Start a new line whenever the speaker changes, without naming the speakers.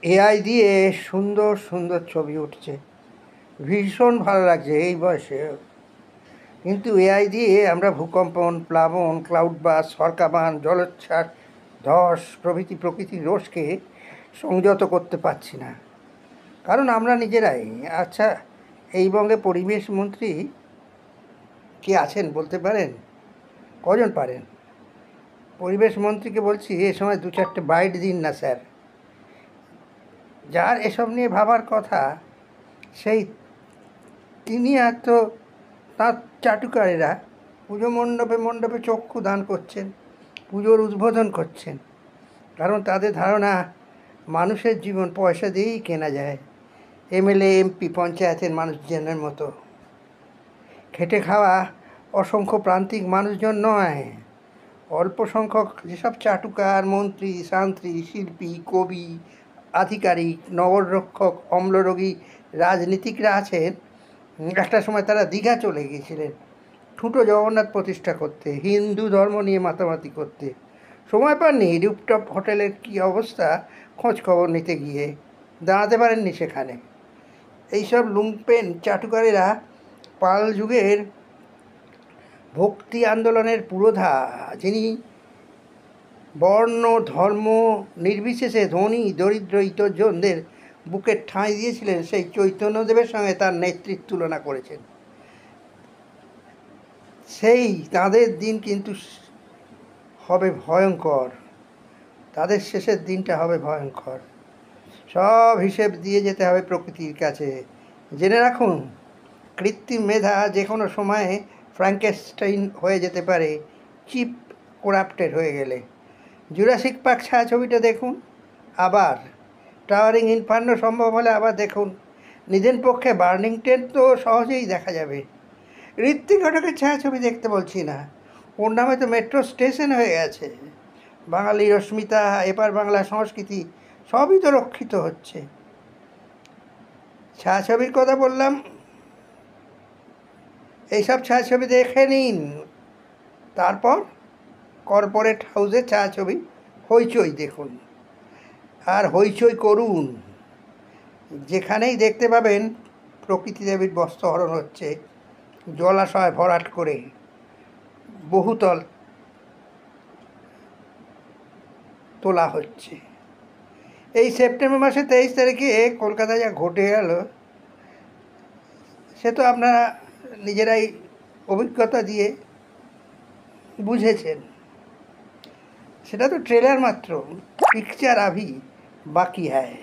AI দিয়ে সুন্দর সুন্দর ছবি উঠছে, ভীষণ ভালো লাগছে এই বয়সে। কিন্তু এআই দিয়ে আমরা ভূকম্পন, প্লাবন, ক্লাউড বাস, সরকাবান, জলোচ্ছ্বাস, ধস প্রভৃতি প্রকৃতির রোষকে সংযত করতে পারছি না, কারণ আমরা নিজেরাই। আচ্ছা, এই বঙ্গে পরিবেশ মন্ত্রী কে আছেন বলতে পারেন? কজন পারেন? পরিবেশ মন্ত্রীকে বলছি এ সময় 2-4টে বাইট দিন না স্যার। যার এসব নিয়ে ভাবার কথা সেই তিনি এত তাঁর চাটুকারেরা পুজো মণ্ডপে মণ্ডপে চক্ষু দান করছেন, পুজোর উদ্বোধন করছেন, কারণ তাদের ধারণা মানুষের জীবন পয়সা দিয়েই কেনা যায়। এমএলএ, এমপি, পঞ্চায়েতের মানুষজনের মতো খেটে খাওয়া অসংখ্য প্রান্তিক মানুষজন নয়, অল্প সংখ্যক যেসব চাটুকার, মন্ত্রী, শান্ত্রী, শিল্পী, কবি, আধিকারিক, নগররক্ষক, অম্লরোগী রাজনীতিকরা আছেন। একটা সময় তারা দীঘা চলে গিয়েছিলেন ঠুঁটো জগন্নাথ প্রতিষ্ঠা করতে, হিন্দু ধর্ম নিয়ে মাতামাতি করতে। সময় পাননি রুপটপ হোটেলের কী অবস্থা খোঁজ খবর নিতে গিয়ে, দাঁড়াতে পারেননি সেখানে। এইসব লুম্পেন চাটুকারেরা পাল যুগের ভক্তি আন্দোলনের পুরোধা, যিনি বর্ণ ধর্ম নির্বিশেষে ধনী দরিদ্র ইতরজনদের বুকে ঠাঁই দিয়েছিলেন, সেই চৈতন্যদেবের সঙ্গে তার নেতৃত্ব তুলনা করেছেন। সেই তাদের দিন কিন্তু হবে ভয়ঙ্কর, তাদের শেষের দিনটা হবে ভয়ঙ্কর। সব হিসেব দিয়ে যেতে হবে প্রকৃতির কাছে। জেনে রাখুন, কৃত্রিম মেধা যে কোনো সময়ে ফ্র্যাঙ্কেনস্টাইন হয়ে যেতে পারে, চিপ করাপ্টেড হয়ে গেলে। জুরাসিক পার্ক ছায়াছবিটা দেখুন, আবার টাওয়ারিং ইনফার্নো সম্ভব হলে আবার দেখুন। নিদেন পক্ষে বার্নিং ট্রেন তো সহজেই দেখা যাবে। ঋত্বিক ঘটকের ছায়াছবি দেখতে বলছি না, ওর নামে তো মেট্রো স্টেশন হয়ে গেছে। বাঙালির অস্মিতা, এপার বাংলা সংস্কৃতি সবই তো রক্ষিত হচ্ছে। ছায়াছবির কথা বললাম, এইসব ছায়াছবি দেখে নিন, তারপর কর্পোরেট হাউসের ছায়াছবি হইচই দেখুন, আর হইচই করুন। যেখানেই দেখতে পাবেন প্রকৃতি দেবীর বস্ত্রহরণ হচ্ছে, জলাশয় ভরাট করে বহুতল তোলা হচ্ছে। এই সেপ্টেম্বর মাসে 23 তারিখে কলকাতায় যা ঘটে গেল, সে তো আপনারা নিজেরাই অভিজ্ঞতা দিয়ে বুঝেছেন। সেটা তো ট্রেলার মাত্র, পিকচার আভি বাকি হ্যায়।